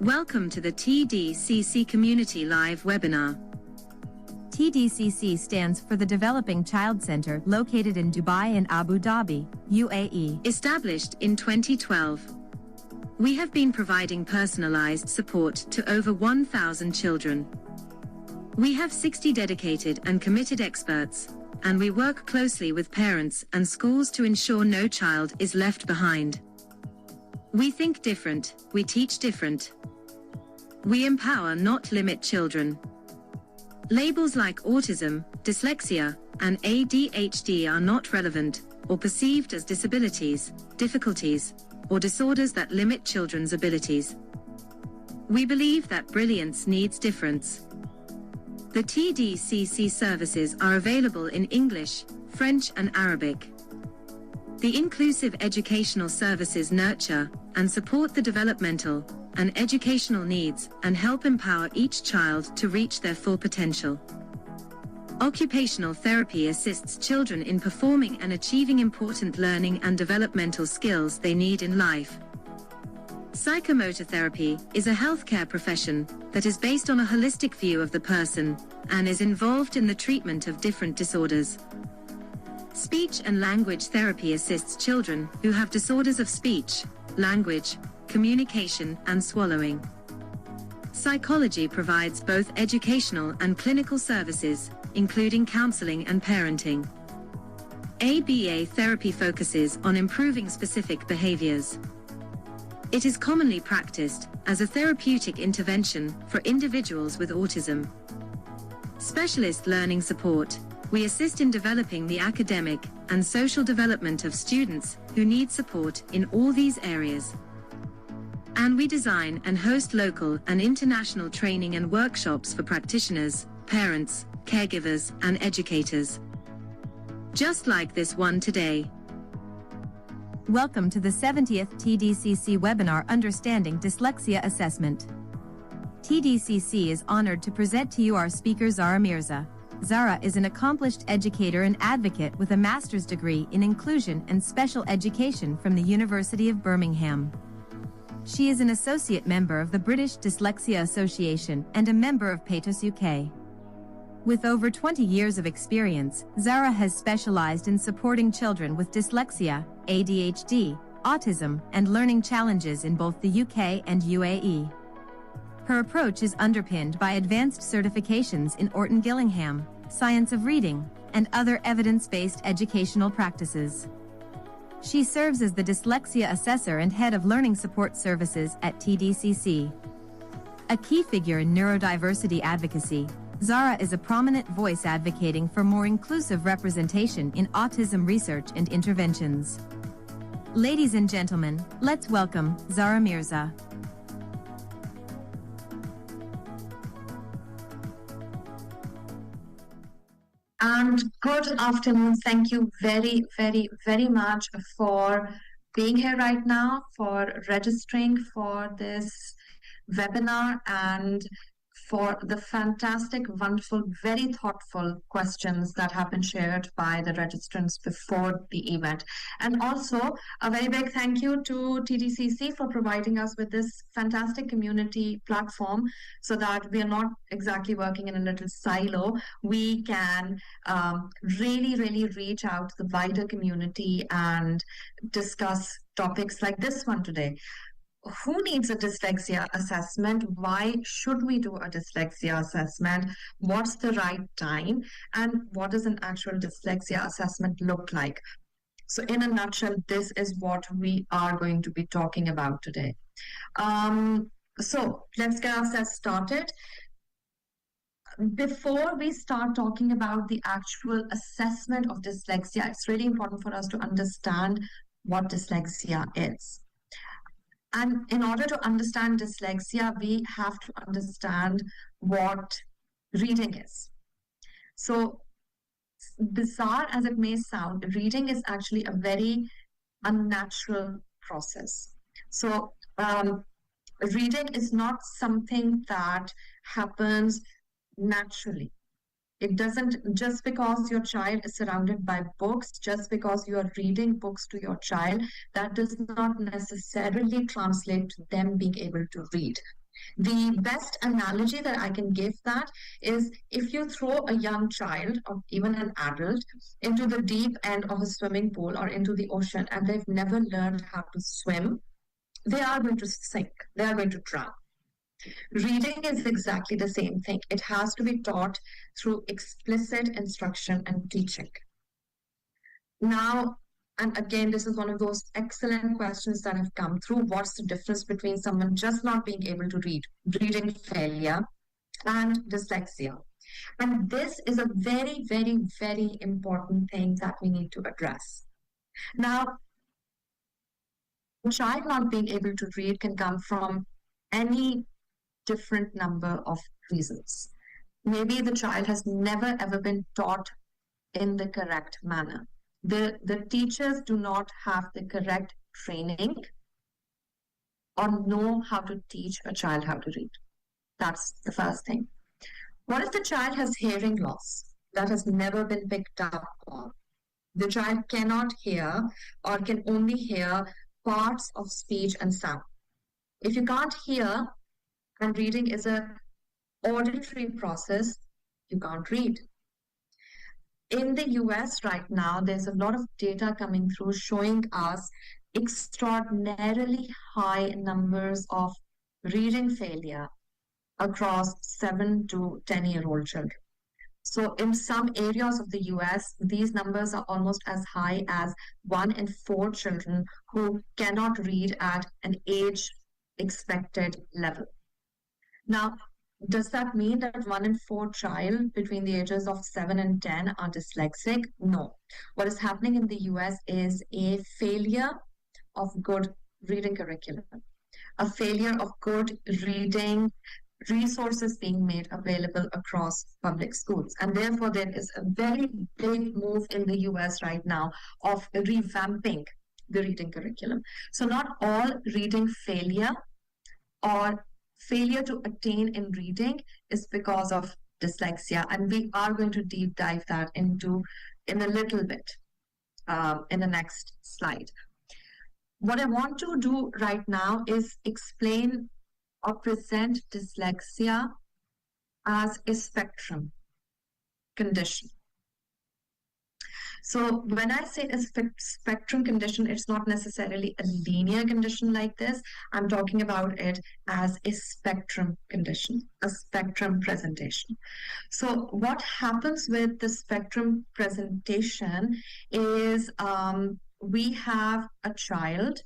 Welcome to the TDCC Community Live webinar. TDCC stands for the Developing Child Center located in Dubai and Abu Dhabi, UAE. Established in 2012. We have been providing personalized support to over 1,000 children. We have 60 dedicated and committed experts, and we work closely with parents and schools to ensure no child is left behind. We think different, we teach different. We empower, not limit children. Labels like autism, dyslexia, and ADHD are not relevant or perceived as disabilities, difficulties, or disorders that limit children's abilities. We believe that brilliance needs difference. The TDCC services are available in English, French, and Arabic. The inclusive educational services nurture and support the developmental and educational needs and help empower each child to reach their full potential. Occupational therapy assists children in performing and achieving important learning and developmental skills they need in life. Psychomotor therapy is a healthcare profession that is based on a holistic view of the person and is involved in the treatment of different disorders. Speech and language therapy assists children who have disorders of speech, language, communication, and swallowing. Psychology provides both educational and clinical services, including counseling and parenting. ABA therapy focuses on improving specific behaviors. It is commonly practiced as a therapeutic intervention for individuals with autism. Specialist learning support. We assist in developing the academic and social development of students who need support in all these areas. And we design and host local and international training and workshops for practitioners, parents, caregivers, and educators. Just like this one today. Welcome to the 70th TDCC webinar Understanding Dyslexia Assessment. TDCC is honored to present to you our speaker Zara Mirza. Zara is an accomplished educator and advocate with a master's degree in inclusion and special education from the University of Birmingham. She is an associate member of the British Dyslexia Association and a member of PATOS UK. With over 20 years of experience, Zara has specialized in supporting children with dyslexia, ADHD, autism, and learning challenges in both the UK and UAE. Her approach is underpinned by advanced certifications in Orton Gillingham, Science of Reading, and other evidence-based educational practices. She serves as the Dyslexia Assessor and Head of Learning Support Services at TDCC. A key figure in neurodiversity advocacy, Zara is a prominent voice advocating for more inclusive representation in autism research and interventions. Ladies and gentlemen, let's welcome Zara Mirza. And good afternoon. Thank you very, very, very much for being here right now, for registering for this webinar, and for the fantastic, wonderful, very thoughtful questions that have been shared by the registrants before the event. And also a very big thank you to TDCC for providing us with this fantastic community platform so that we are not exactly working in a little silo. We can really, really reach out to the wider community and discuss topics like this one today. Who needs a dyslexia assessment? Why should we do a dyslexia assessment? What's the right time? And what does an actual dyslexia assessment look like? So in a nutshell, this is what we are going to be talking about today. So let's get ourselves started. Before we start talking about the actual assessment of dyslexia, it's really important for us to understand what dyslexia is. And in order to understand dyslexia, we have to understand what reading is. So bizarre as it may sound, reading is actually a very unnatural process. So reading is not something that happens naturally. It doesn't, just because your child is surrounded by books, just because you are reading books to your child, that does not necessarily translate to them being able to read. The best analogy that I can give that is if you throw a young child or even an adult into the deep end of a swimming pool or into the ocean and they've never learned how to swim, they are going to sink, they are going to drown. Reading is exactly the same thing. It has to be taught through explicit instruction and teaching. Now, and again, this is one of those excellent questions that have come through. What's the difference between someone just not being able to read, reading failure, and dyslexia? And this is a very, very, very important thing that we need to address. Now, a child not being able to read can come from any different number of reasons. Maybe the child has never ever been taught in the correct manner. The teachers do not have the correct training or know how to teach a child how to read. That's the first thing. What if the child has hearing loss that has never been picked up on? The child cannot hear or can only hear parts of speech and sound. If you can't hear, and reading is an auditory process, you can't read. In the US right now, there's a lot of data coming through showing us extraordinarily high numbers of reading failure across 7 to 10-year-old children. So in some areas of the US, these numbers are almost as high as 1 in 4 children who cannot read at an age expected level. Now, does that mean that 1 in 4 child between the ages of 7 and 10 are dyslexic? No. What is happening in the US is a failure of good reading curriculum, a failure of good reading resources being made available across public schools. And therefore, there is a very big move in the US right now of revamping the reading curriculum. So not all reading failure or failure to attain in reading is because of dyslexia. And we are going to deep dive that into in a little bit in the next slide. What I want to do right now is explain or present dyslexia as a spectrum condition. So when I say a spectrum condition, it's not necessarily a linear condition like this. I'm talking about it as a spectrum condition, a spectrum presentation. So what happens with the spectrum presentation is we have a child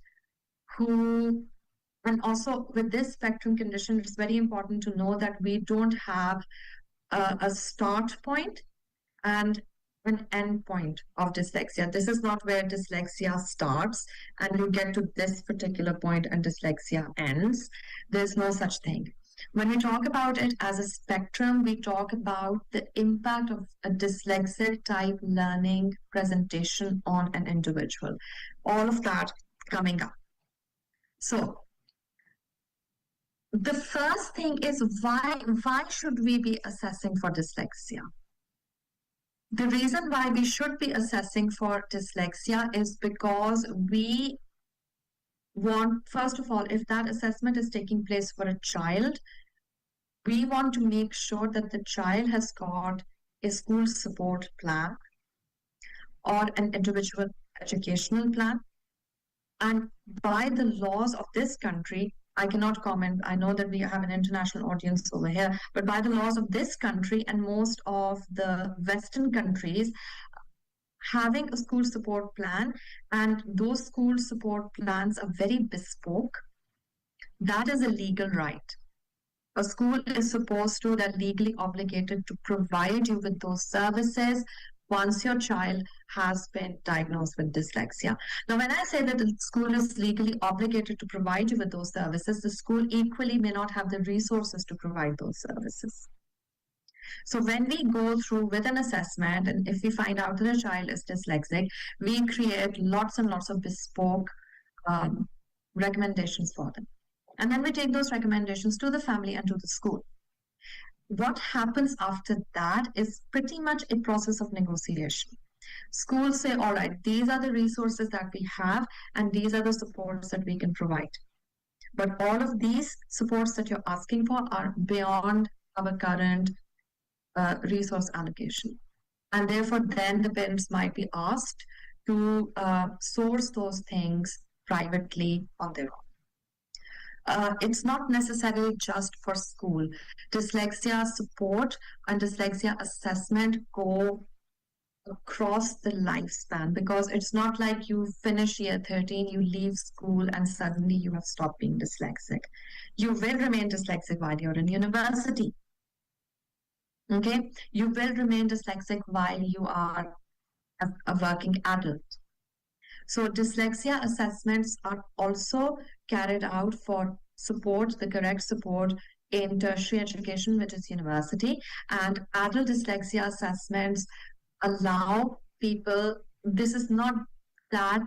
who, and also with this spectrum condition, it's very important to know that we don't have a start point and an end point of dyslexia. This is not where dyslexia starts and you get to this particular point and dyslexia ends. There's no such thing. When we talk about it as a spectrum, we talk about the impact of a dyslexic type learning presentation on an individual. All of that coming up. So the first thing is why should we be assessing for dyslexia? The reason why we should be assessing for dyslexia is because we want, first of all, if that assessment is taking place for a child, we want to make sure that the child has got a school support plan or an individual educational plan. And by the laws of this country, I cannot comment. I know that we have an international audience over here, but by the laws of this country and most of the Western countries, having a school support plan, and those school support plans are very bespoke, that is a legal right. A school is supposed to, they're legally obligated to provide you with those services once your child has been diagnosed with dyslexia. Now, when I say that the school is legally obligated to provide you with those services, the school equally may not have the resources to provide those services. So when we go through with an assessment, and if we find out that a child is dyslexic, we create lots and lots of bespoke recommendations for them. And then we take those recommendations to the family and to the school. What happens after that is pretty much a process of negotiation. Schools say, all right, these are the resources that we have, and these are the supports that we can provide. But all of these supports that you're asking for are beyond our current resource allocation. And therefore, then the parents might be asked to source those things privately on their own. It's not necessarily just for school. Dyslexia support and dyslexia assessment go across the lifespan, because it's not like you finish year 13, you leave school, and suddenly you have stopped being dyslexic. You will remain dyslexic while you're in university. Okay? You will remain dyslexic while you are a working adult. So dyslexia assessments are also carried out for support, the correct support in tertiary education, which is university. And adult dyslexia assessments allow people, this is not that,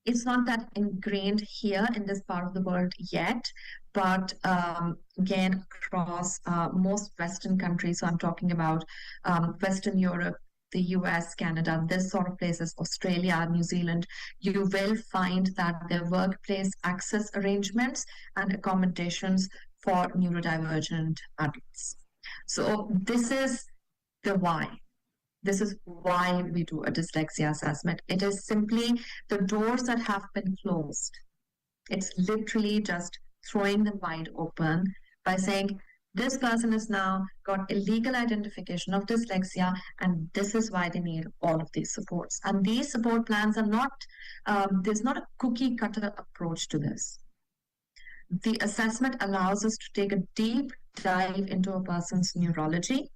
it's not that ingrained here in this part of the world yet, but again, across most Western countries, so I'm talking about Western Europe, the US, Canada, this sort of places, Australia, New Zealand, you will find that their workplace access arrangements and accommodations for neurodivergent adults. So this is the why. This is why we do a dyslexia assessment. It is simply the doors that have been closed. It's literally just throwing them wide open by saying, this person has now got illegal identification of dyslexia, and this is why they need all of these supports. And these support plans are not, there's not a cookie cutter approach to this. The assessment allows us to take a deep dive into a person's neurology,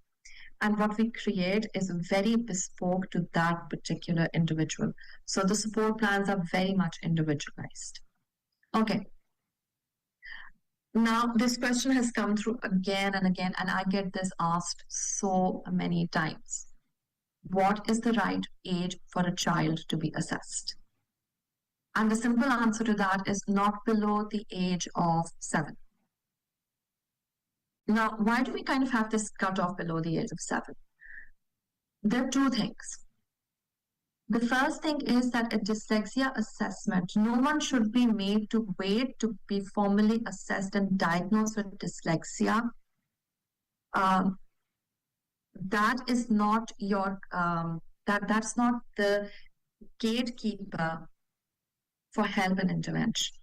and what we create is very bespoke to that particular individual. So the support plans are very much individualized. Okay. Now, this question has come through again and again, and I get this asked so many times. What is the right age for a child to be assessed? And the simple answer to that is not below the age of 7. Now, why do we kind of have this cutoff below the age of 7? There are two things. The first thing is that a dyslexia assessment, no one should be made to wait to be formally assessed and diagnosed with dyslexia. That is not your, that's not the gatekeeper for help and intervention.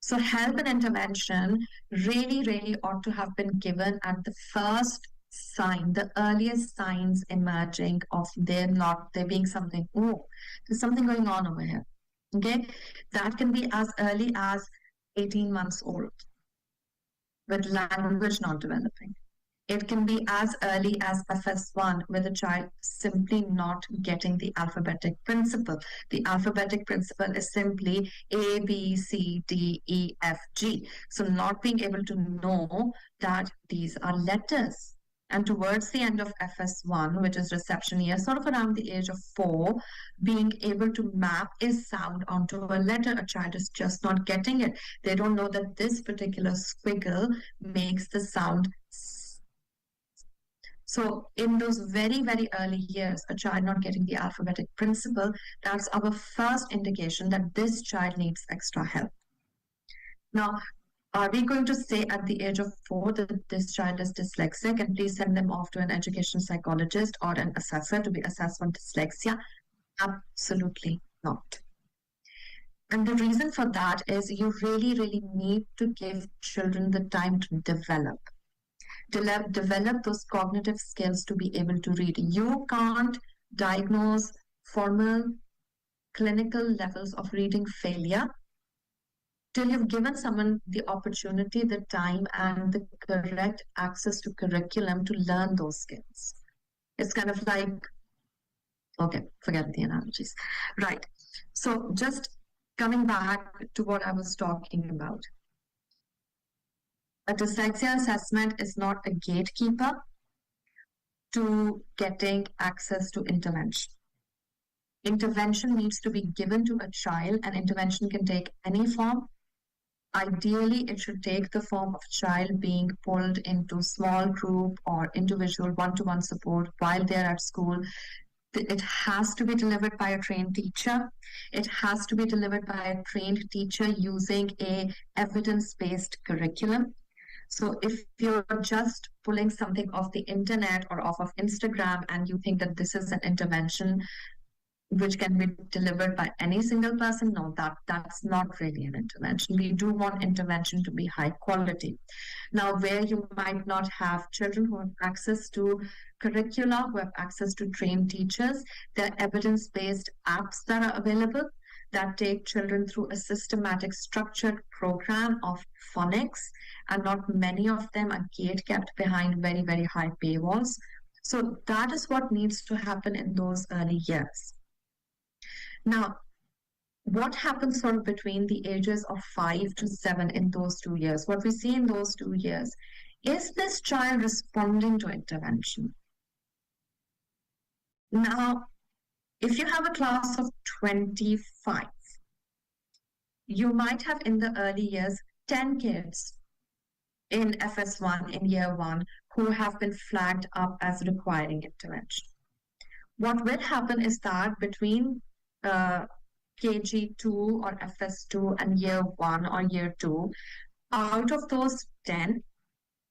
So help and intervention really, really ought to have been given at the first sign, the earliest signs emerging of there being something, oh, there's something going on over here. Okay, that can be as early as 18 months old with language not developing. It can be as early as FS1 with a child simply not getting the alphabetic principle. The alphabetic principle is simply A, B, C, D, E, F, G. So not being able to know that these are letters. And towards the end of FS1, which is reception year, sort of around the age of 4, being able to map a sound onto a letter. A child is just not getting it. They don't know that this particular squiggle makes the sound. So in those very, very early years, a child not getting the alphabetic principle, that's our first indication that this child needs extra help. Now, are we going to say at the age of 4 that this child is dyslexic and please send them off to an education psychologist or an assessor to be assessed on dyslexia? Absolutely not. And the reason for that is you really, really need to give children the time to develop those cognitive skills to be able to read. You can't diagnose formal clinical levels of reading failure till you've given someone the opportunity, the time, and the correct access to curriculum to learn those skills. It's kind of like, okay, forget the analogies. Right. So just coming back to what I was talking about. A dyslexia assessment is not a gatekeeper to getting access to intervention. Intervention needs to be given to a child, and intervention can take any form. Ideally, it should take the form of child being pulled into small group or individual one-to-one support while they're at school. It has to be delivered by a trained teacher. It has to be delivered by a trained teacher using a evidence-based curriculum. So if you're just pulling something off the internet or off of Instagram and you think that this is an intervention which can be delivered by any single person, no, that's not really an intervention. We do want intervention to be high quality. Now, where you might not have children who have access to curricula, who have access to trained teachers, there are evidence-based apps that are available that take children through a systematic, structured program of phonics, and not many of them are gate kept behind very, very high paywalls. So that is what needs to happen in those early years. Now, what happens sort of between the ages of 5 to 7 in those 2 years? What we see in those 2 years, is this child responding to intervention? Now, if you have a class of 25, you might have in the early years 10 kids in FS1, in year 1, who have been flagged up as requiring intervention. What will happen is that between KG2 or FS2 and year 1 or year 2, out of those 10,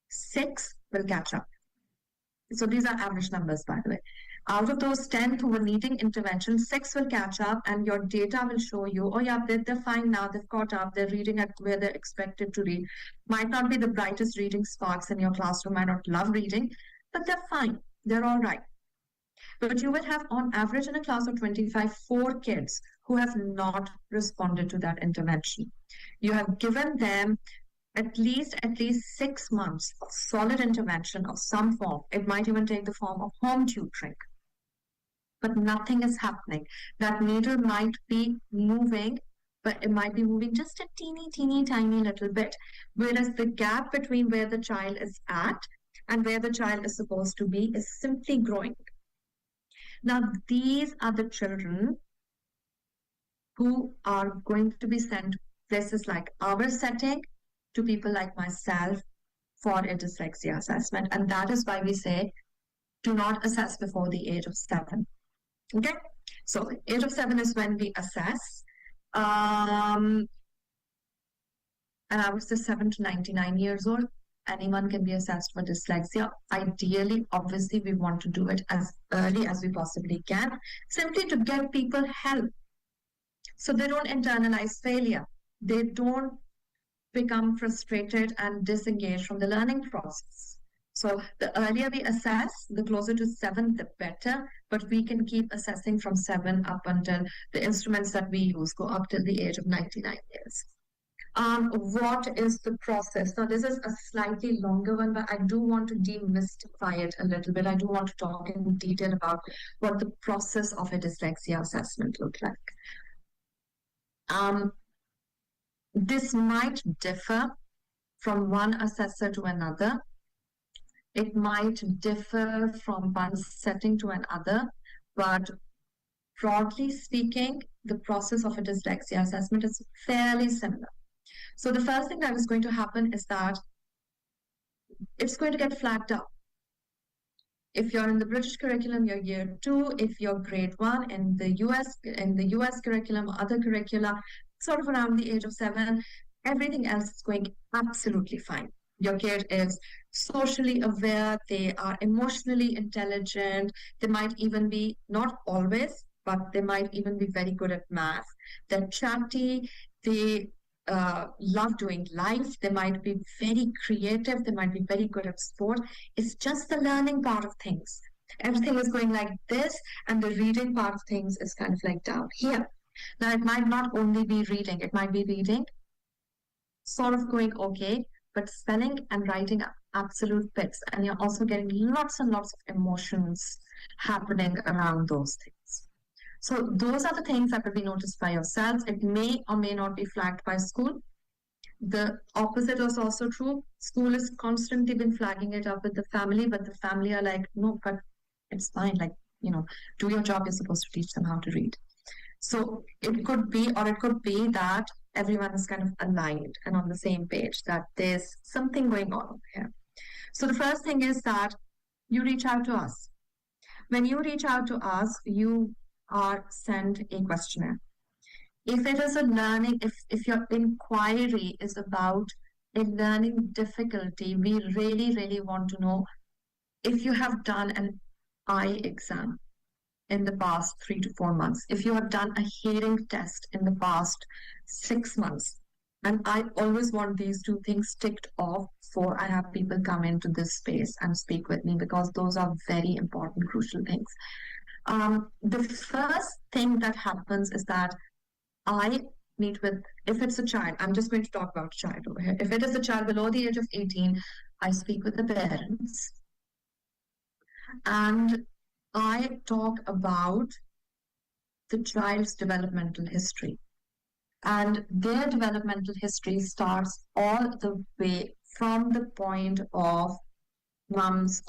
6 will catch up. So these are average numbers, by the way. Out of those 10 who were needing intervention, 6 will catch up, and your data will show you, oh yeah, they're fine now, they've caught up, they're reading at where they're expected to read. Might not be the brightest reading sparks in your classroom, might not love reading, but they're fine, they're all right. But you will have, on average, in a class of 25, 4 kids who have not responded to that intervention. You have given them at least 6 months of solid intervention of some form. It might even take the form of home tutoring. But nothing is happening. That needle might be moving, but it might be moving just a teeny, tiny little bit. Whereas the gap between where the child is at and where the child is supposed to be is simply growing. Now, these are the children who are going to be sent places like our setting to people like myself for a dyslexia assessment. And that is why we say, do not assess before the age of 7. Okay? So age of 7 is when we assess. And I would say 7 to 99 years old. Anyone can be assessed for dyslexia. Ideally, obviously, we want to do it as early as we possibly can, simply to get people help. So they don't internalize failure. They don't become frustrated and disengaged from the learning process. So the earlier we assess, the closer to 7, the better. But we can keep assessing from 7 up until the instruments that we use go up till the age of 99 years. What is the process? Now, this is a slightly longer one, but I do want to demystify it a little bit. I do want to talk in detail about what the process of a dyslexia assessment looks like. This might differ from one assessor to another. It might differ from one setting to another, but broadly speaking, the process of a dyslexia assessment is fairly similar. So the first thing that is going to happen is that it's going to get flagged up. If you're in the British curriculum, you're year 2. If you're grade 1 in the US curriculum, other curricula, sort of around the age of 7, everything else is going absolutely fine. Your kid is socially aware, they are emotionally intelligent, they might even be, not always, but they might even be very good at math. They're chatty, they love doing life, they might be very creative, they might be very good at sport. It's just the learning part of things. Everything is going like this, and the reading part of things is kind of like down here. Now, it might not only be reading, it might be reading, sort of going okay, but spelling and writing are absolute pits. And you're also getting lots and lots of emotions happening around those things. So those are the things that will be noticed by yourselves. It may or may not be flagged by school. The opposite is also true. School has constantly been flagging it up with the family, but the family are like, no, but it's fine. Like, do your job. You're supposed to teach them how to read. So it could be, or it could be that everyone is kind of aligned and on the same page, that there's something going on here. So the first thing is that you reach out to us. When you reach out to us, you are sent a questionnaire. If it is a learning, if your inquiry is about a learning difficulty, we really, really want to know if you have done an eye exam in the past 3 to 4 months, if you have done a hearing test in the past 6 months. And I always want these two things ticked off before I have people come into this space and speak with me, because those are very important, crucial things. The first thing that happens is that I meet with, if it's a child, I'm just going to talk about child over here. If it is a child below the age of 18, I speak with the parents and I talk about the child's developmental history. And their developmental history starts all the way from the point of mom's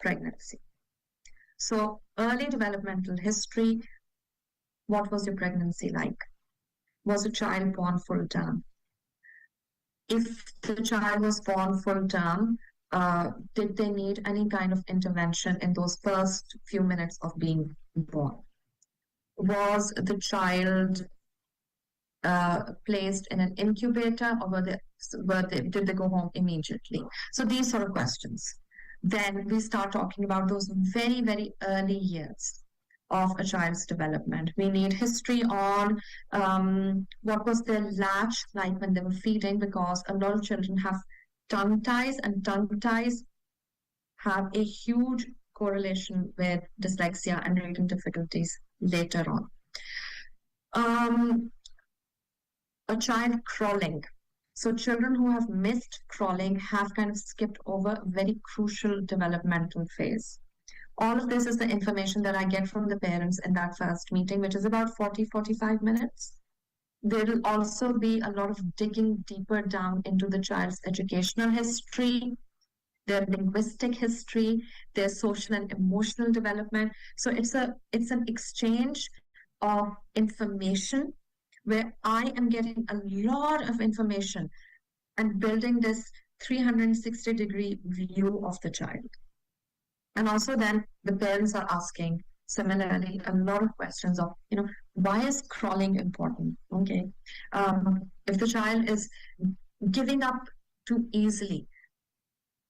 pregnancy. So, early developmental history, what was your pregnancy like? Was a child born full term? If the child was born full term, did they need any kind of intervention in those first few minutes of being born? Was the child placed in an incubator, or did they go home immediately? So these sort of questions. Then we start talking about those very, very early years of a child's development. We need history on what was their latch like when they were feeding, because a lot of children have tongue ties, and tongue ties have a huge correlation with dyslexia and reading difficulties later on. A child crawling. So children who have missed crawling have kind of skipped over a very crucial developmental phase. All of this is the information that I get from the parents in that first meeting, which is about 40-45 minutes. There will also be a lot of digging deeper down into the child's educational history, their linguistic history, their social and emotional development. So it's an exchange of information where I am getting a lot of information and building this 360-degree view of the child. And also then the parents are asking similarly a lot of questions of, why is crawling important? Okay. If the child is giving up too easily,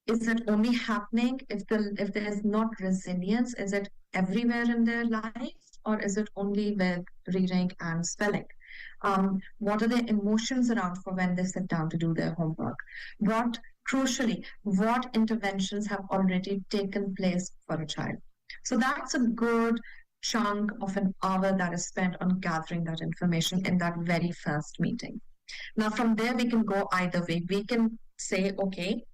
is it only happening if there's not resilience? Is it everywhere in their life, or is it only with reading and spelling? What are their emotions around for when they sit down to do their homework? Crucially, what interventions have already taken place for a child? So that's a good chunk of an hour that is spent on gathering that information in that very first meeting. Now, from there, we can go either way. We can say, okay,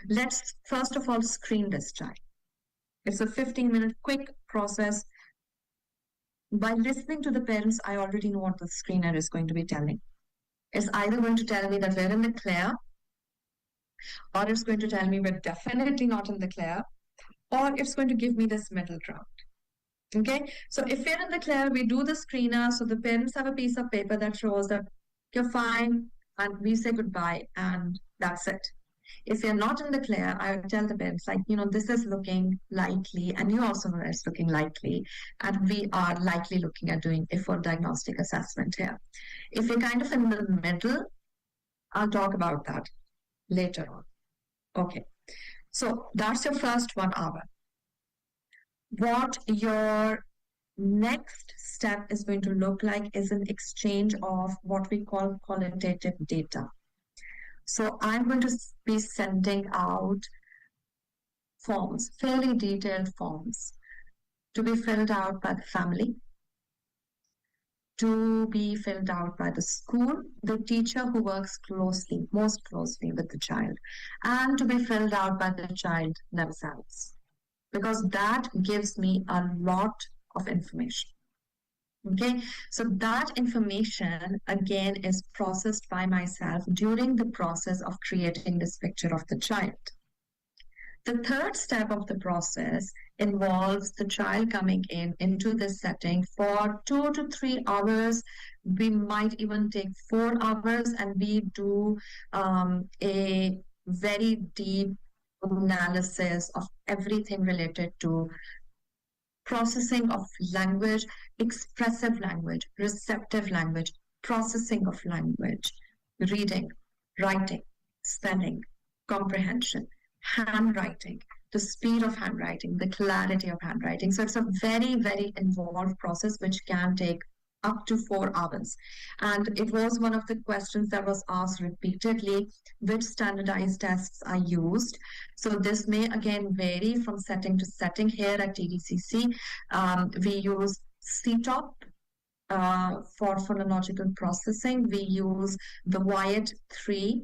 let's first of all screen this child. It's a 15-minute quick process. By listening to the parents, I already know what the screener is going to be telling. It's either going to tell me that we're in the clear, or it's going to tell me we're definitely not in the clear, or it's going to give me this middle ground. Okay, so if we're in the clear, we do the screener, so the parents have a piece of paper that shows that you're fine, and we say goodbye, and that's it. If you're not in the clear, I tell the parents, this is looking likely, and you also know it's looking likely, and we are likely looking at doing a full diagnostic assessment here. If you're kind of in the middle, I'll talk about that later on. Okay, so that's your first 1 hour. What your next step is going to look like is an exchange of what we call qualitative data. So I'm going to be sending out forms, fairly detailed forms, to be filled out by the family, to be filled out by the school, the teacher who works most closely with the child, and to be filled out by the child themselves, because that gives me a lot of information. Okay, so that information again is processed by myself during the process of creating this picture of the child. The third step of the process involves the child coming into this setting for 2 to 3 hours. We might even take 4 hours, and we do a very deep analysis of everything related to processing of language, expressive language, receptive language, processing of language, reading, writing, spelling, comprehension, handwriting, the speed of handwriting, the clarity of handwriting. So it's a very, very involved process which can take up to 4 hours. And it was one of the questions that was asked repeatedly, which standardized tests are used. So this may again vary from setting to setting. Here at TDCC, we use CTOP for phonological processing. We use the Wyatt 3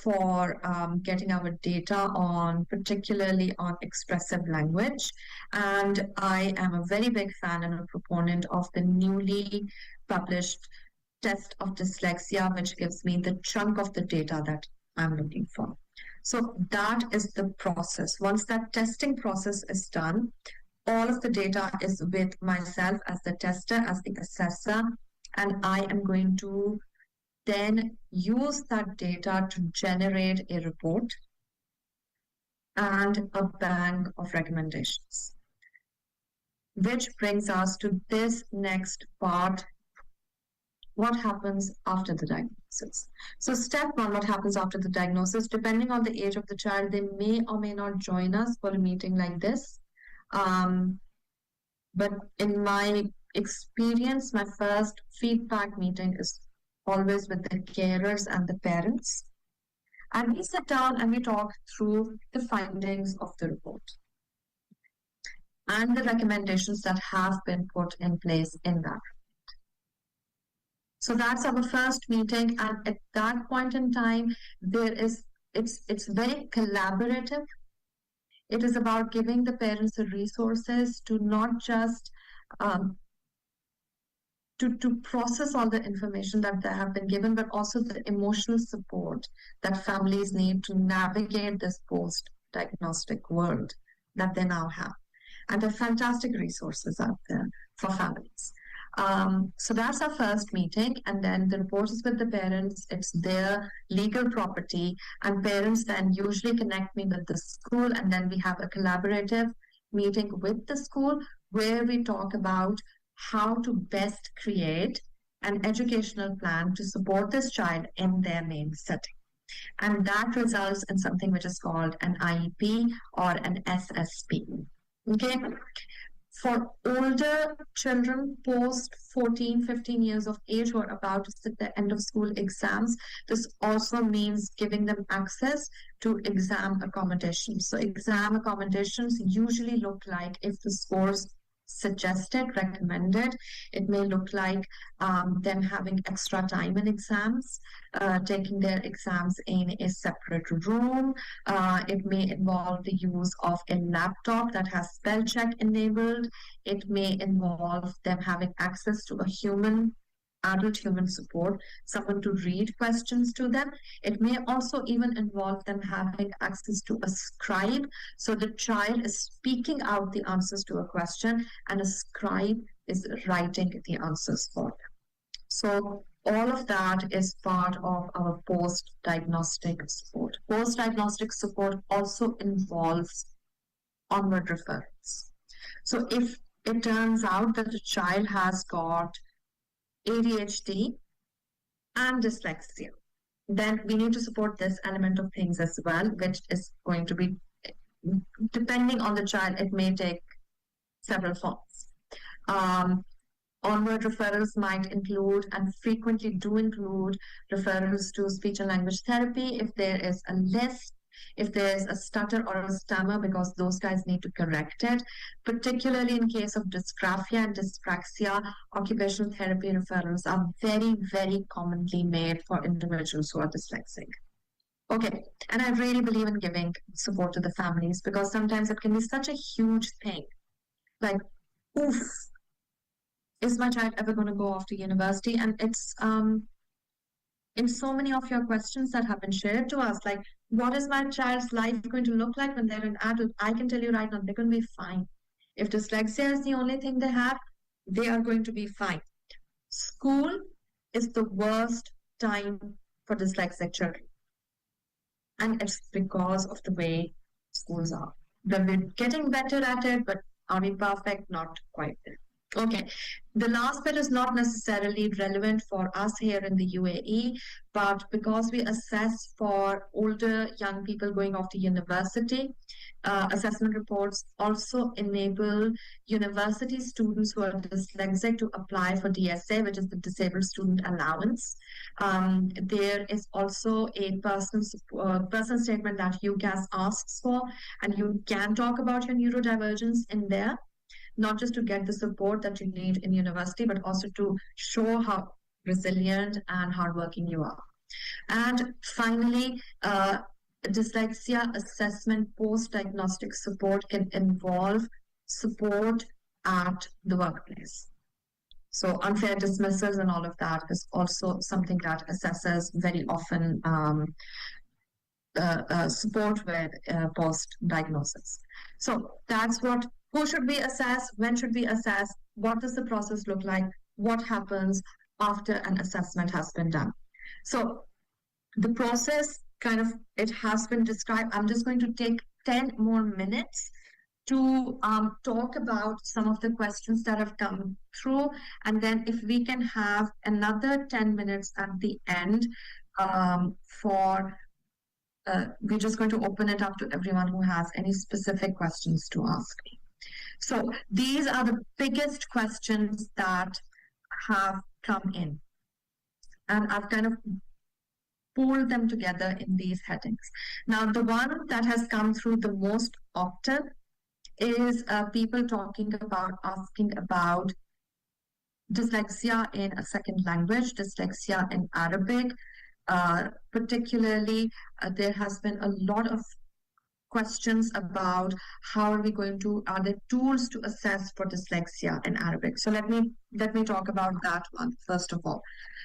for getting our data on, particularly on expressive language. And I am a very big fan and a proponent of the newly published test of dyslexia, which gives me the chunk of the data that I'm looking for. So that is the process. Once that testing process is done, all of the data is with myself as the tester, as the assessor, and I am going to then use that data to generate a report and a bank of recommendations. Which brings us to this next part. What happens after the diagnosis? So step one, what happens after the diagnosis? Depending on the age of the child, they may or may not join us for a meeting like this. But in my experience, my first feedback meeting is always with the carers and the parents. And we sit down and we talk through the findings of the report and the recommendations that have been put in place in that. So that's our first meeting. And at that point in time, it's very collaborative. It is about giving the parents the resources to not just to process all the information that they have been given, but also the emotional support that families need to navigate this post-diagnostic world that they now have. And there are fantastic resources out there for families. So that's our first meeting, and then the report is with the parents. It's their legal property, and parents then usually connect me with the school, and then we have a collaborative meeting with the school where we talk about how to best create an educational plan to support this child in their main setting. And that results in something which is called an IEP or an SSP. Okay. For older children post 14, 15 years of age who are about to sit the end of school exams, this also means giving them access to exam accommodations. So exam accommodations usually look like, if the scores suggested, recommended, it may look like them having extra time in exams, taking their exams in a separate room. It may involve the use of a laptop that has spell check enabled. It may involve them having access to a adult human support, someone to read questions to them. It may also even involve them having access to a scribe. So the child is speaking out the answers to a question and a scribe is writing the answers for them. So all of that is part of our post-diagnostic support. Post-diagnostic support also involves onward referrals. So if it turns out that the child has got ADHD and dyslexia, then we need to support this element of things as well, which is going to be, depending on the child, it may take several forms. Onward referrals might include, and frequently do include, referrals to speech and language therapy if there is a lisp, if there's a stutter or a stammer, because those guys need to correct it. Particularly in case of dysgraphia and dyspraxia, occupational therapy referrals are very, very commonly made for individuals who are dyslexic. Okay, and I really believe in giving support to the families, because sometimes it can be such a huge thing. Like, oof, is my child ever going to go off to university? And it's in so many of your questions that have been shared to us, like, what is my child's life going to look like when they're an adult? I can tell you right now, they're going to be fine. If dyslexia is the only thing they have, they are going to be fine. School is the worst time for dyslexic children. And it's because of the way schools are. They're getting better at it, but Are we perfect? Not quite there. Okay, the last bit is not necessarily relevant for us here in the UAE, but because we assess for older young people going off to university, assessment reports also enable university students who are dyslexic to apply for DSA, which is the Disabled Student Allowance. There is also a personal statement that UCAS asks for, and you can talk about your neurodivergence in there, not just to get the support that you need in university, but also to show how resilient and hardworking you are. And finally, dyslexia assessment post-diagnostic support can involve support at the workplace. So unfair dismissals and all of that is also something that assesses very often support with post-diagnosis. So that's what, who should we assess, when should we assess, what does the process look like, what happens after an assessment has been done. So the process kind of, it has been described. I'm just going to take 10 more minutes to talk about some of the questions that have come through. And then if we can have another 10 minutes at the end we're just going to open it up to everyone who has any specific questions to ask me. So these are the biggest questions that have come in. And I've kind of pulled them together in these headings. Now, the one that has come through the most often is people asking about dyslexia in a second language, dyslexia in Arabic. Particularly, there has been a lot of questions about how are we going to, are there tools to assess for dyslexia in Arabic? So let me talk about that one first of all.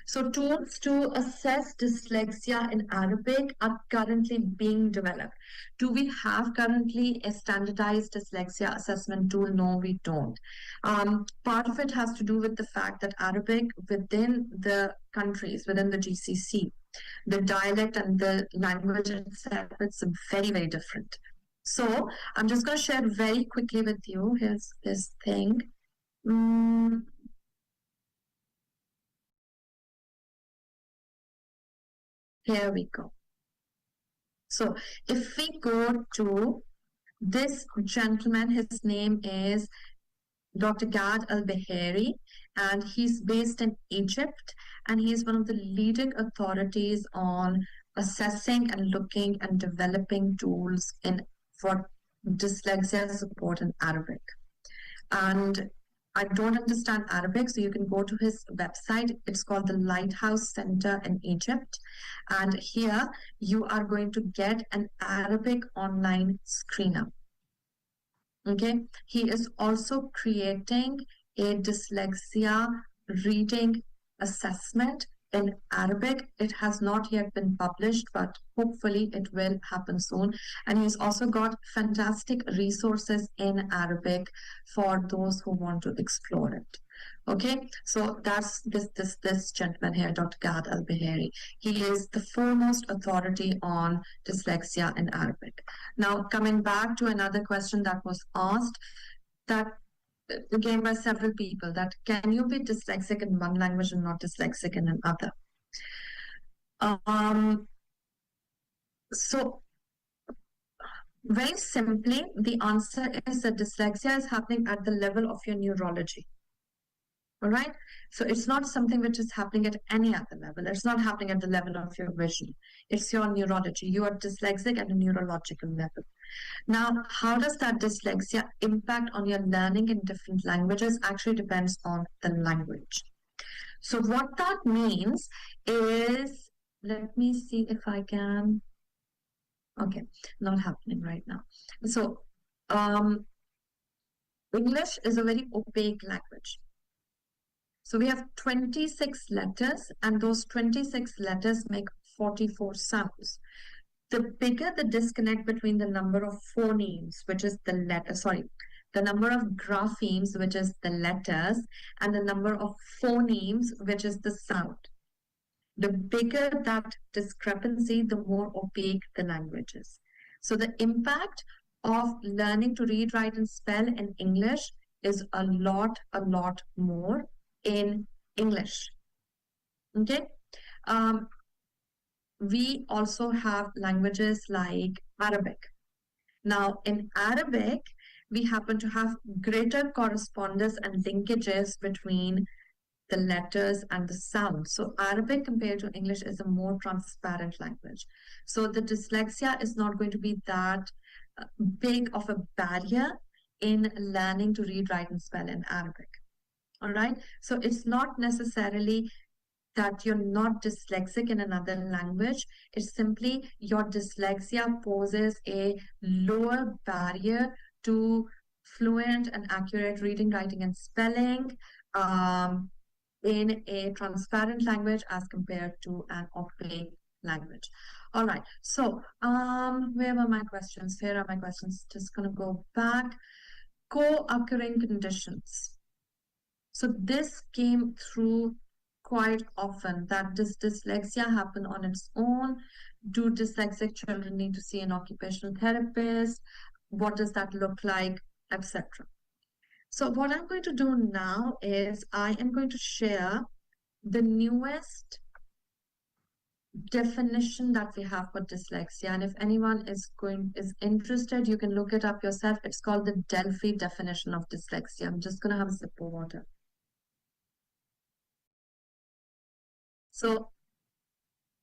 So tools to assess dyslexia in Arabic are currently being developed. Do we have currently a standardized dyslexia assessment tool? No, we don't. Part of it has to do with the fact that Arabic within the countries, within the GCC, the dialect and the language itself, it's very, very different. So I'm just going to share very quickly with you. Here's this thing. Here we go. So if we go to this gentleman, his name is Dr. Gad Al-Bahari, and he's based in Egypt, and he is one of the leading authorities on assessing and looking and developing tools for dyslexia support in Arabic. And I don't understand Arabic, so you can go to his website. It's called the Lighthouse Center in Egypt. And here you are going to get an Arabic online screener. Okay, he is also creating a dyslexia reading assessment in Arabic. It has not yet been published, but hopefully it will happen soon. And he's also got fantastic resources in Arabic for those who want to explore it. Okay, so that's this gentleman here, Dr. Gad Al-Bahari. He is the foremost authority on dyslexia in Arabic. Now, coming back to another question that was asked, that again by several people, that can you be dyslexic in one language and not dyslexic in another? So very simply, the answer is that dyslexia is happening at the level of your neurology. All right, so it's not something which is happening at any other level. It's not happening at the level of your vision. It's your neurology. You are dyslexic at a neurological level. Now, how does that dyslexia impact on your learning in different languages? Actually depends on the language. So what that means is, let me see if I can, okay, not happening right now. So English is a very opaque language. So we have 26 letters, and those 26 letters make 44 sounds. The bigger the disconnect between the number of phonemes, which is the letter, the number of graphemes, which is the letters, and the number of phonemes, which is the sound. The bigger that discrepancy, the more opaque the language is. So the impact of learning to read, write, and spell in English is a lot more in English. Okay. We also have languages like Arabic. Now, in Arabic, we happen to have greater correspondence and linkages between the letters and the sounds. So Arabic compared to English is a more transparent language. So the dyslexia is not going to be that big of a barrier in learning to read, write, and spell in Arabic. All right. So it's not necessarily that you're not dyslexic in another language. It's simply your dyslexia poses a lower barrier to fluent and accurate reading, writing, and spelling in a transparent language as compared to an opaque language. All right. So where were my questions? Here are my questions. Just going to go back. Co-occurring conditions. So this came through quite often, that does dyslexia happen on its own? Do dyslexic children need to see an occupational therapist? What does that look like, etc.? So what I'm going to do now is I am going to share the newest definition that we have for dyslexia, and if anyone is interested, you can look it up yourself. It's called the Delphi definition of dyslexia. I'm just going to have a sip of water. So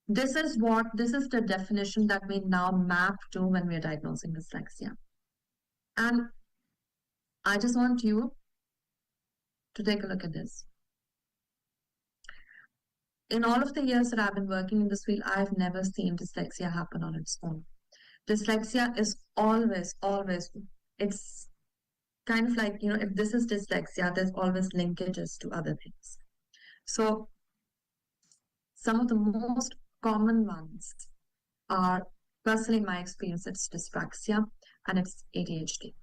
this is the definition that we now map to when we're diagnosing dyslexia. And I just want you to take a look at this. In all of the years that I've been working in this field, I've never seen dyslexia happen on its own. Dyslexia is always, it's kind of like, if this is dyslexia, there's always linkages to other things. So some of the most common ones are, personally in my experience, it's dyspraxia and it's ADHD.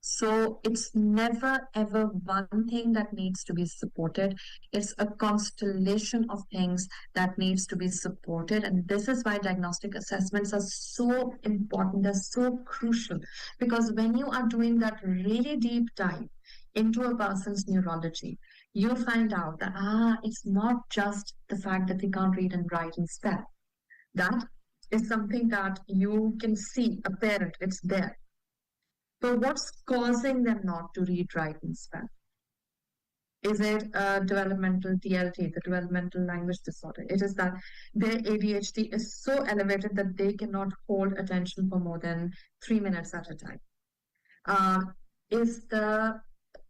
So it's never ever one thing that needs to be supported. It's a constellation of things that needs to be supported. And this is why diagnostic assessments are so important. They're so crucial, because when you are doing that really deep dive into a person's neurology, you'll find out that, it's not just the fact that they can't read and write and spell. That is something that you can see, apparent, it's there. But what's causing them not to read, write, and spell? Is it developmental DLT, the developmental language disorder? It is that their ADHD is so elevated that they cannot hold attention for more than 3 minutes at a time. Is the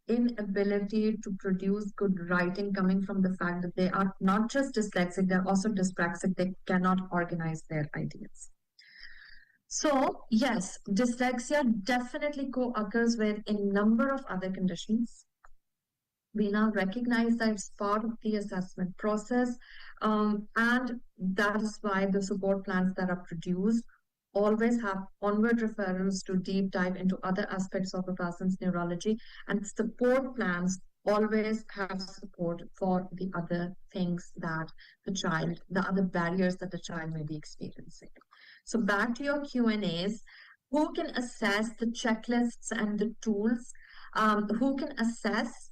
inability to produce good writing coming from the fact that they are not just dyslexic, they're also dyspraxic, they cannot organize their ideas. So yes, dyslexia definitely co-occurs with a number of other conditions. We now recognize that it's part of the assessment process, and that is why the support plans that are produced always have onward referrals to deep dive into other aspects of a person's neurology, and support plans always have support for the other things that the other barriers that the child may be experiencing. So back to your Q&As, who can assess the checklists and the tools? Who can assess?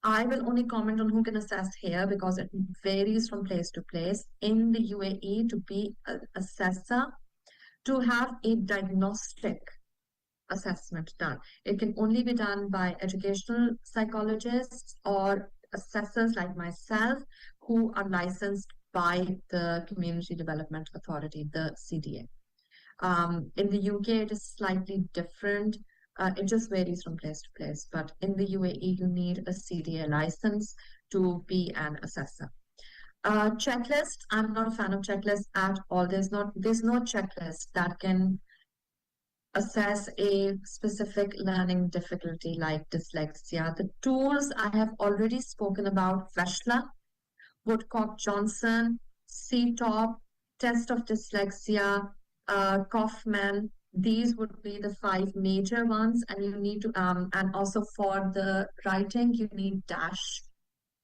I will only comment on who can assess here because it varies from place to place. In the UAE, to be an assessor, to have a diagnostic assessment done, it can only be done by educational psychologists or assessors like myself who are licensed by the Community Development Authority, the CDA. In the UK, it is slightly different. It just varies from place to place. But in the UAE, you need a CDA license to be an assessor. Checklist, I'm not a fan of checklists at all. There's no checklist that can assess a specific learning difficulty like dyslexia. The tools I have already spoken about: Veshla, Woodcock-Johnson, CTOP, Test of Dyslexia, Kaufman. These would be the 5 major ones, and you need to, and also for the writing, you need DASH.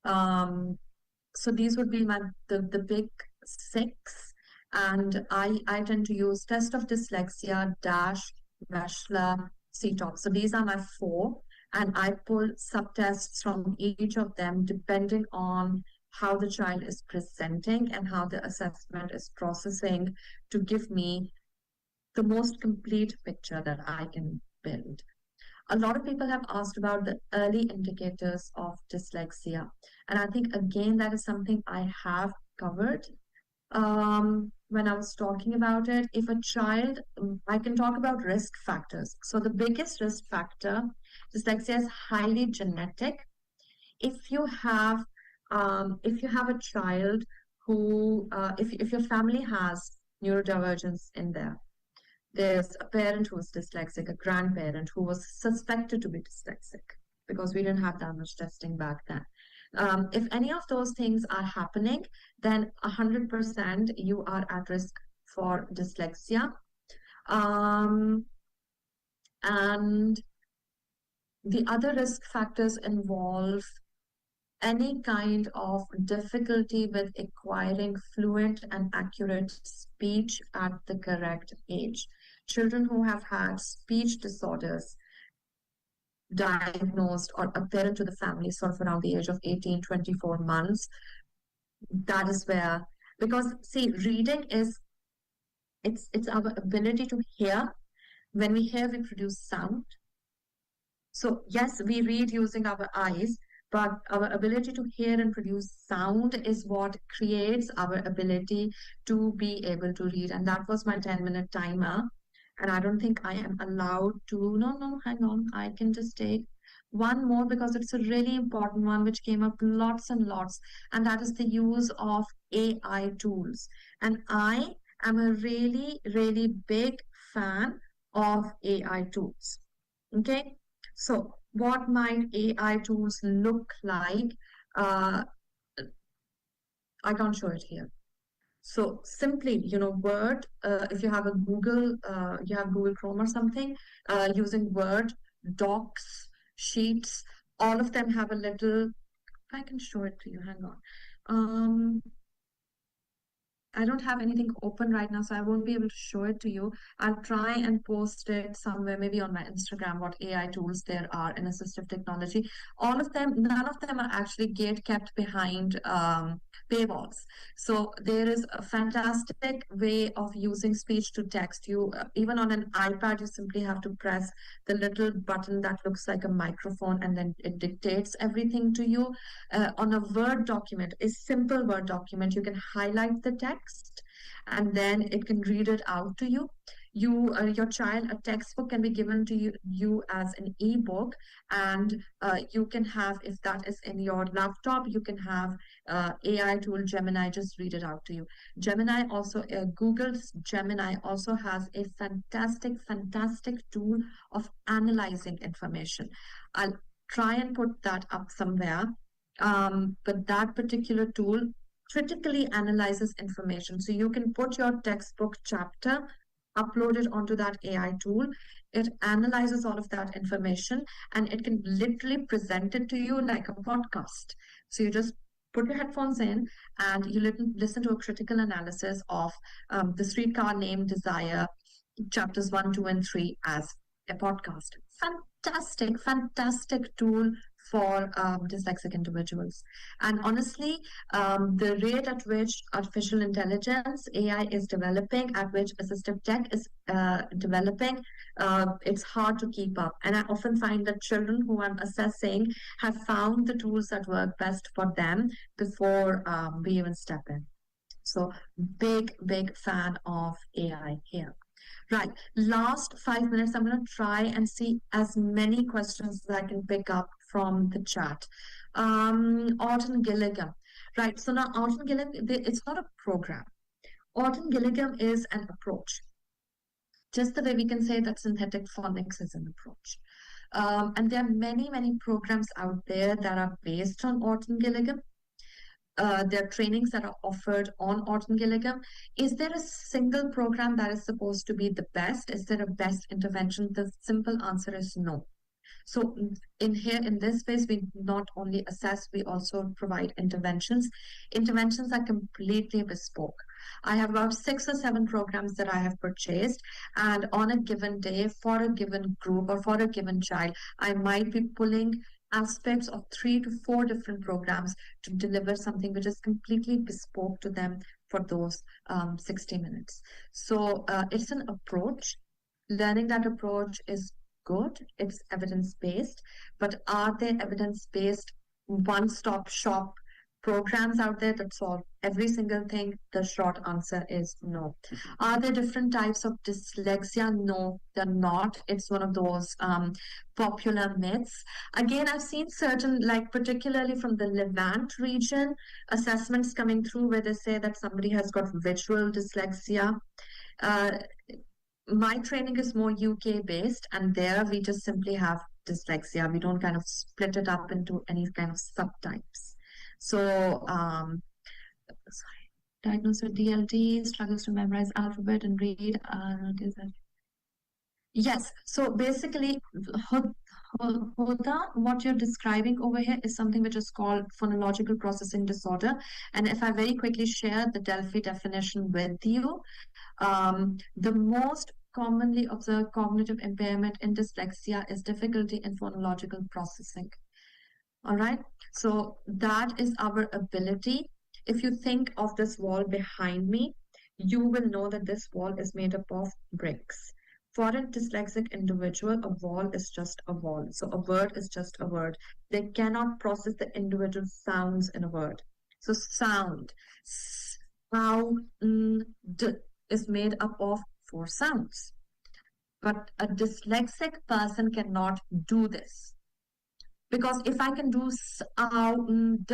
So these would be the big 6. And I tend to use Test of Dyslexia, Dash, Veshla, CTOP. So these are my four, and I pull subtests from each of them depending on how the child is presenting and how the assessment is processing to give me the most complete picture that I can build. A lot of people have asked about the early indicators of dyslexia. And I think, again, that is something I have covered when I was talking about it. If a child, I can talk about risk factors. So the biggest risk factor, dyslexia is highly genetic. If you have, if you have a child who, if your family has neurodivergence in there, there's a parent who was dyslexic, a grandparent who was suspected to be dyslexic because we didn't have that much testing back then. If any of those things are happening, then 100% you are at risk for dyslexia. And the other risk factors involve any kind of difficulty with acquiring fluent and accurate speech at the correct age. Children who have had speech disorders diagnosed or apparent to the family sort of around the age of 18, 24 months, that is where, because see, reading is, it's our ability to hear. When we hear, we produce sound. So yes, we read using our eyes, but our ability to hear and produce sound is what creates our ability to be able to read. And that was my 10-minute timer. And I don't think I am allowed to, no, hang on, I can just take one more because it's a really important one which came up lots and lots, and that is the use of AI tools. And I am a really, really big fan of AI tools. Okay, so what might AI tools look like? I can't show it here. So simply, Word, if you have a Google, you have Google Chrome or something, using Word, Docs, Sheets, all of them have a little, I can show it to you, hang on. I don't have anything open right now, so I won't be able to show it to you. I'll try and post it somewhere, maybe on my Instagram, what AI tools there are in assistive technology. All of them, none of them are actually gate kept behind paywalls. So there is a fantastic way of using speech to text. You, even on an iPad, you simply have to press the little button that looks like a microphone, and then it dictates everything to you. On a Word document, a simple Word document, you can highlight the text and then it can read it out to you. Your child, a textbook can be given to you as an ebook, and you can have, if that is in your laptop, you can have AI tool Gemini just read it out to you. Gemini also, Google's Gemini also has a fantastic tool of analyzing information. I'll try and put that up somewhere. But that particular tool critically analyzes information. So you can put your textbook chapter, upload it onto that AI tool. It analyzes all of that information and it can literally present it to you like a podcast. So you just put your headphones in and you listen to a critical analysis of the streetcar named Desire, chapters 1, 2, and 3 as a podcast. Fantastic tool for dyslexic individuals. And honestly, the rate at which artificial intelligence, AI, is developing, at which assistive tech is developing, it's hard to keep up. And I often find that children who I'm assessing have found the tools that work best for them before we even step in. So big fan of AI here. Right, last 5 minutes, I'm going to try and see as many questions as I can pick up from the chat. Orton Gilligan. Right, so now Orton Gilligan, it's not a program. Orton Gilligan is an approach. Just the way we can say that synthetic phonics is an approach. And there are many programs out there that are based on Orton Gilligan. There are trainings that are offered on Orton Gilligan. Is there a single program that is supposed to be the best? Is there a best intervention? The simple answer is no. So in this space, we not only assess, we also provide interventions. Interventions are completely bespoke. I have about 6 or 7 programs that I have purchased, and on a given day, for a given group or for a given child, I might be pulling aspects of 3 to 4 different programs to deliver something which is completely bespoke to them for those 60 minutes. So it's an approach. Learning that approach is good, it's evidence-based, but are there evidence-based one-stop shop programs out there that solve every single thing? The short answer is no. Are there different types of dyslexia? No, they're not. It's one of those popular myths. Again, I've seen certain, like particularly from the Levant region, assessments coming through where they say that somebody has got visual dyslexia. My training is more UK based, and there we just simply have dyslexia. We don't kind of split it up into any kind of subtypes. So, diagnosed with DLD, struggles to memorize alphabet and read. Yes, so basically, Hoda, what you're describing over here is something which is called phonological processing disorder. And if I very quickly share the Delphi definition with you, the most commonly observed cognitive impairment in dyslexia is difficulty in phonological processing. All right, so that is our ability. If you think of this wall behind me, you will know that this wall is made up of bricks. For a dyslexic individual, a wall is just a wall. So a word is just a word. They cannot process the individual sounds in a word. So sound, sound is made up of 4 sounds. But a dyslexic person cannot do this. Because if I can do sound,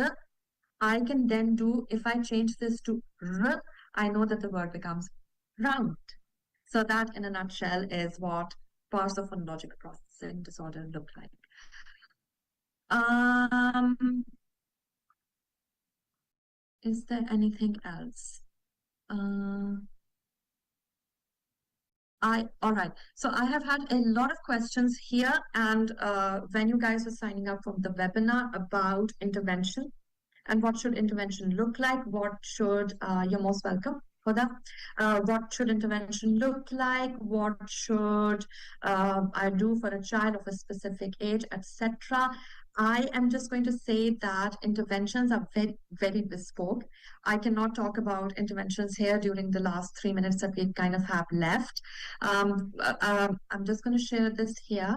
I can then do, if I change this to r, I know that the word becomes round. So that in a nutshell is what partial phonological processing disorder look like. Is there anything else? All right. So I have had a lot of questions here, and when you guys were signing up for the webinar about intervention and what should intervention look like, what should, you're most welcome for that. What should intervention look like? What should I do for a child of a specific age, etc.? I am just going to say that interventions are very, very bespoke. I cannot talk about interventions here during the last 3 minutes that we kind of have left. I'm just going to share this here.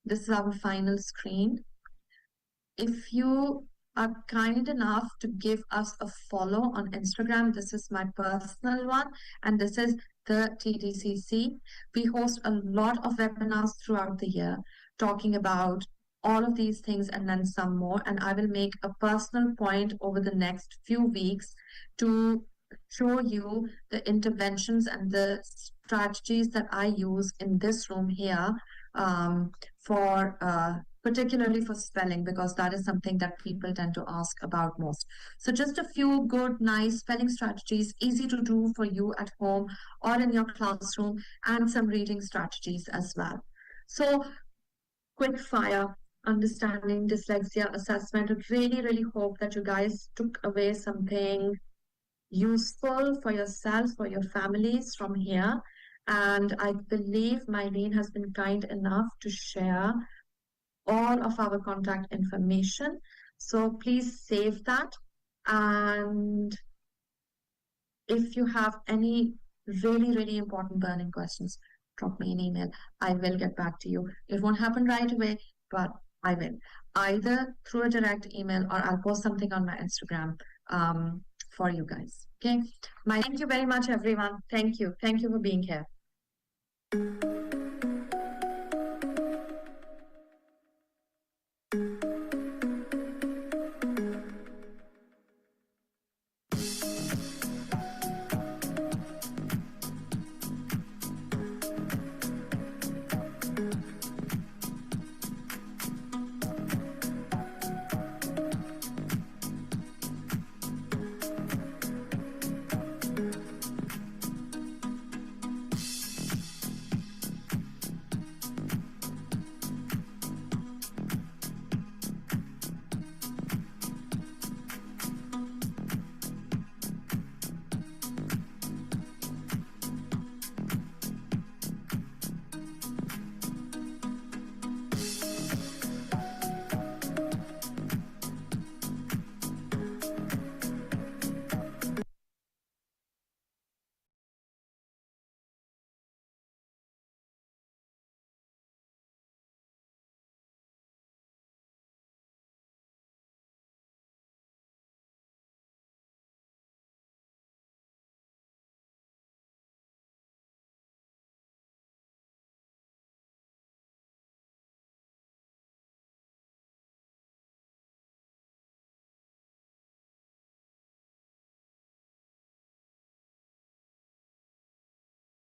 This is our final screen. If you are kind enough to give us a follow on Instagram, this is my personal one, and this is the TDCC. We host a lot of webinars throughout the year talking about all of these things and then some more, and I will make a personal point over the next few weeks to show you the interventions and the strategies that I use in this room here particularly for spelling, because that is something that people tend to ask about most. So just a few good, nice spelling strategies, easy to do for you at home or in your classroom, and some reading strategies as well. So quick fire understanding dyslexia assessment. I really, really hope that you guys took away something useful for yourself, for your families from here. And I believe Myrene has been kind enough to share all of our contact information. So please save that. And if you have any really, really important burning questions, drop me an email. I will get back to you. It won't happen right away, but I will. Either through a direct email or I'll post something on my Instagram for you guys. Okay. Thank you very much, everyone. Thank you. Thank you for being here.